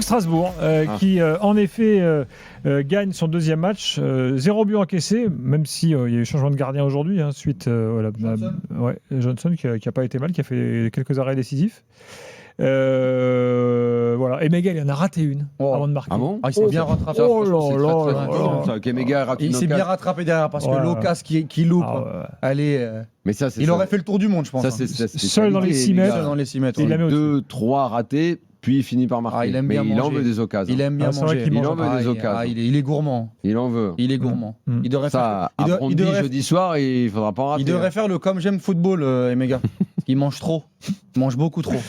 Strasbourg, qui en effet gagne son deuxième match. 0 but encaissé, même s'il y a eu changement de gardien aujourd'hui, suite Johnson qui n'a pas été mal, qui a fait quelques arrêts décisifs. Voilà. Et Emega, il en a raté une avant de marquer. Ah bon? Il s'est bien rattrapé. Il s'est bien rattrapé derrière parce que l'occasion qui loupe, mais ça, il aurait fait le tour du monde, je pense. Seul dans les 6 mètres. Seul dans les 6 mètres. Il a 2-3 ratés, puis il finit par marquer. Il en veut des occasions. Il aime bien manger. Il en veut des occasions. Il est gourmand. Il en veut. Il est gourmand. Il devrait faire. Jeudi soir, il faudra pas en rater. Il devrait faire le comme j'aime football, Emega. Il mange trop. Il mange beaucoup trop.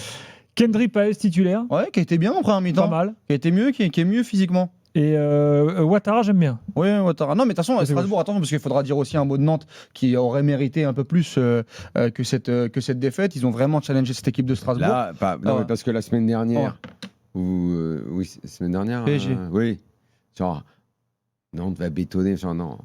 Kendry Paes titulaire. Ouais, qui a été bien en première mi-temps. Pas mal. Qui a été mieux, qui est mieux physiquement. Et Ouattara, j'aime bien. Oui, Ouattara. Non, mais de toute façon, Strasbourg, attention, parce qu'il faudra dire aussi un mot de Nantes qui aurait mérité un peu plus que cette défaite. Ils ont vraiment challengé cette équipe de Strasbourg. Là, parce que la semaine dernière, semaine dernière, oui, genre, Nantes va bétonner. Genre, non,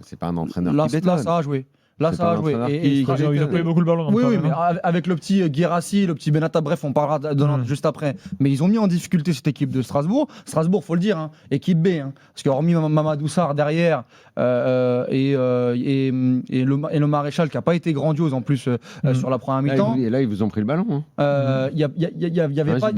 c'est pas un entraîneur qui bétonne. Là, ça a joué. Là, ça a joué. Ils ont pris beaucoup le ballon. Oui, mais avec le petit Guirassy, le petit Benata, bref, on parlera de Nantes juste après. Mais ils ont mis en difficulté cette équipe de Strasbourg. Strasbourg, faut le dire, équipe B. Parce qu'hormis Mamadou Sarr derrière et le Maréchal qui n'a pas été grandiose en plus sur la première mi-temps. Et là, ils vous ont pris le ballon. Il n'y avait pas.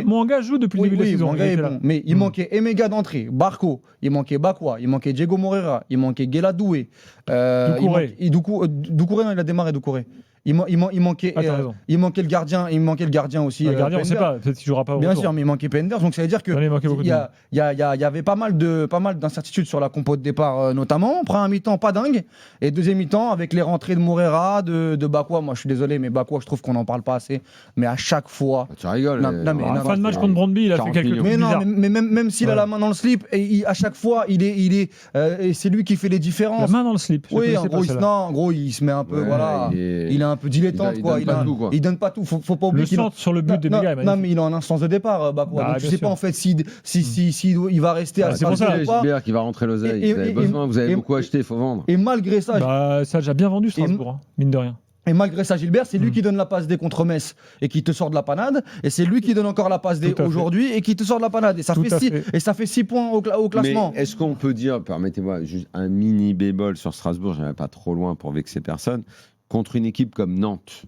Mwanga joue depuis le début de la saison. Mwanga est bon. Mais il manquait Emega d'entrée, Barco, il manquait Bakwa, il manquait Diego Moreira, il manquait Guéladoué. Doucouré, non, il a démarré Doucouré. Il manquait le gardien, aussi. Le gardien, on ne sait pas, peut-être qu'il jouera pas. Bien sûr, mais il manquait Penders, donc ça veut dire que il y avait pas mal d'incertitudes sur la compo de départ, notamment. Première mi-temps, pas dingue, et deuxième mi-temps avec les rentrées de Moreira, de Bakwa. Moi, je suis désolé, mais Bakwa, je trouve qu'on n'en parle pas assez. Mais à chaque fois, tu rigoles. En fin de match contre Brøndby, il a fait quelques trucs bizarres. Mais même s'il a la main dans le slip, et à chaque fois, et c'est lui qui fait les différences. La main dans le slip. Oui, en gros, il se met un peu, voilà, il est un peu dilettante, quoi. Il donne pas tout. Faut pas oublier qu'il centre sur le but des méga. Non, mais il est en instance de départ, Bakwa. Donc tu sais pas en fait si il va rester à. C'est pour ça Gilbert qui va rentrer l'oseille. Vous avez beaucoup acheté, il faut vendre. Et malgré ça, ça a déjà bien vendu Strasbourg, mine de rien. Et malgré ça, Gilbert, c'est lui qui donne la passe D contre Metz et qui te sort de la panade. Et c'est lui qui donne encore la passe D aujourd'hui et qui te sort de la panade. Et ça fait 6 points au classement. Mais est-ce qu'on peut dire, permettez-moi, juste un mini bémol sur Strasbourg, je n'en vais pas trop loin pour vexer personne, contre une équipe comme Nantes,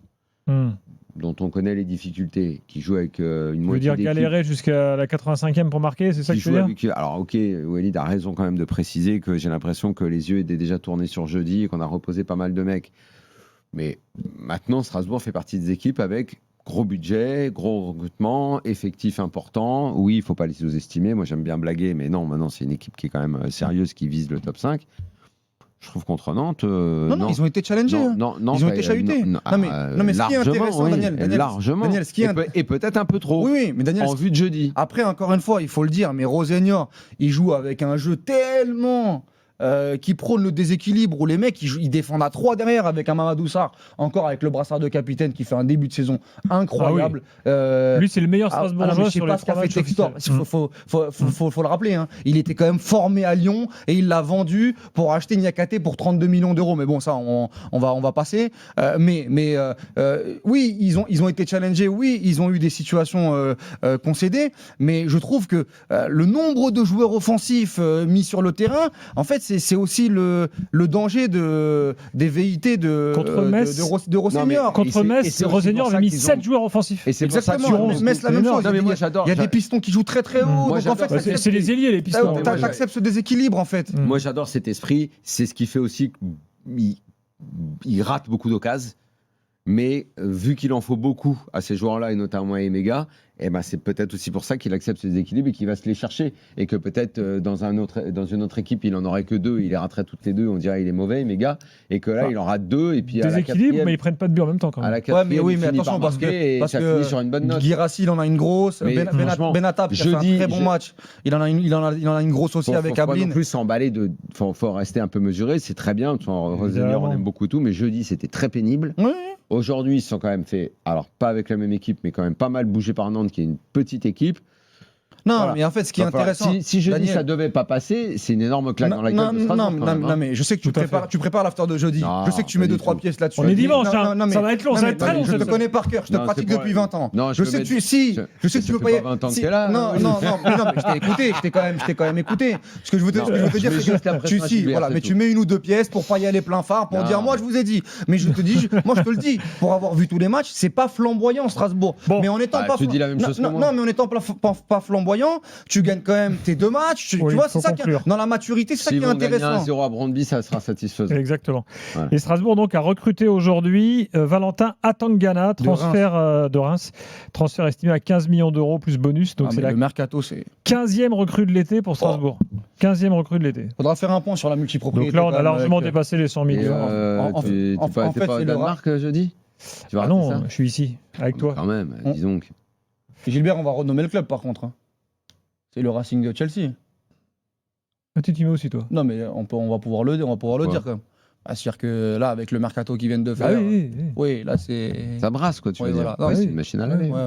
dont on connaît les difficultés, qui joue avec une moitié d'équipe. Tu veux dire galérer jusqu'à la 85e pour marquer, c'est ça que tu veux dire ? Alors ok, Walid a raison quand même de préciser que j'ai l'impression que les yeux étaient déjà tournés sur jeudi et qu'on a reposé pas mal de mecs. Mais maintenant, Strasbourg fait partie des équipes avec gros budget, gros recrutement, effectif important. Oui, il ne faut pas les sous-estimer. Moi, j'aime bien blaguer, mais non, maintenant, c'est une équipe qui est quand même sérieuse, qui vise le top 5. Je trouve contre Nantes... Non, ils ont été challengés. Ils ont été chahutés. Non, mais ce qui est intéressant, Daniel, et peut-être un peu trop, mais Daniel, en vue de jeudi. Après, encore une fois, il faut le dire, mais Rosegna, il joue avec un jeu tellement... qui prône le déséquilibre où les mecs ils défendent à 3 derrière avec un Mamadou Sarr, encore avec le brassard de capitaine qui fait un début de saison incroyable. Lui c'est le meilleur Strasbourgeois. Je sais pas ce qu'a fait Textor. Faut le rappeler. Il était quand même formé à Lyon et il l'a vendu pour acheter Niakate pour 32 millions d'euros. Mais bon, ça on va passer. Oui, ils ont été challengés. Oui, ils ont eu des situations concédées. Mais je trouve que le nombre de joueurs offensifs mis sur le terrain, en fait, c'est aussi le danger des velléités de Rosseigneur. Contre Metz, Rosseigneur avait mis 7 joueurs offensifs. Et c'est exactement Metz la même chose. Il y a des pistons qui jouent très très haut. Donc en fait, c'est les ailiers les pistons. T'acceptes ce déséquilibre en fait. Moi j'adore cet esprit. C'est ce qui fait aussi qu'il rate beaucoup d'occasions. Mais vu qu'il en faut beaucoup à ces joueurs-là et notamment à Emega, c'est peut-être aussi pour ça qu'il accepte ces équilibres et qu'il va se les chercher. Et que peut-être dans une autre équipe, il n'en aurait que 2, il les raterait toutes les 2, on dirait il est mauvais, Emega. Et que là, il en rate 2. Et puis des équilibres, mais ils prennent pas de but en même temps quand même. À la 4e, mais attention, parce que ça finit sur une bonne note. Guirassy, il en a une grosse. Benata, qui a fait un très bon match. Il en a une grosse aussi avec Ablin. En plus, s'emballer, faut rester un peu mesuré, c'est très bien. Rosenior, on aime beaucoup tout, mais jeudi, c'était très pénible. Oui. Aujourd'hui, ils se sont quand même fait, alors pas avec la même équipe, mais quand même pas mal bougé par Nantes, qui est une petite équipe. Non, Voilà. mais en fait, ce qui est Va falloir- intéressant. Si jeudi Daniel, ça devait pas passer, c'est une énorme claque dans la gueule de Strasbourg. non, quand même, hein. mais je sais que tu Tout à fait. prépares l'after de jeudi. Non, Je sais que tu pas mets du 2-3 tout. pièces là-dessus. On est dimanche, Non, hein. non, mais- Ça va être long, non, ça va mais- être très non, long. Je te cette connais par cœur, je te Non, pratique c'est pas- depuis 20 ans. Non, Je sais que tu si, je sais que tu veux pas y 20 ans que si- t'es là. Non, oui. non, mais je t'ai écouté, je t'ai quand même écouté. Ce que je veux te Non, dire, je mets c'est juste la que pression à si, Gilbert, voilà, c'est mais tout. tu mets une ou deux pièces pour pas y aller plein phare, pour Non. dire moi je vous ai dit. Mais je te dis, moi je te le dis, pour avoir vu tous les matchs, c'est pas flamboyant Strasbourg. Bon. Mais en étant Ah, pas tu dis la même chose que moi. non, mais en étant pas flamboyant, tu gagnes quand même tes 2 matchs. Tu Oui, vois, faut c'est ça qui conclure. dans la maturité, c'est ça S'ils qui est vont gagner intéressant. 1-0 à Brøndby, ça sera satisfaisant. Exactement. Voilà. Et Strasbourg donc a recruté aujourd'hui Valentin Atangana, transfert de Reims, transfert estimé à 15 millions d'euros plus bonus. Donc Ah, c'est mais la le mercato, c'est. 15e recrue de l'été pour Strasbourg. 15e recrue de l'été. Faudra faire un point sur la multipropriété. Donc là, on a quand même, largement avec, dépassé les 100 Et, millions. tu en t'es pas fait, au c'est le Danemark jeudi Tu vas Ah rater non, ça je suis ici, avec toi. Quand même, On- dis donc. Gilbert, on va renommer le club par contre. hein. C'est le Racing de Chelsea. Ah, tu t'y mets aussi, toi. Non, mais on va pouvoir le dire Pourquoi quand même. Ah, c'est-à-dire que là, avec le mercato qu'ils viennent de faire. Ah oui, oui, oui. Oui, là c'est. Ça brasse, quoi, tu Ouais, veux voilà. dire. Non, Oui, oui. c'est une machine à Ouais, laver. ouais.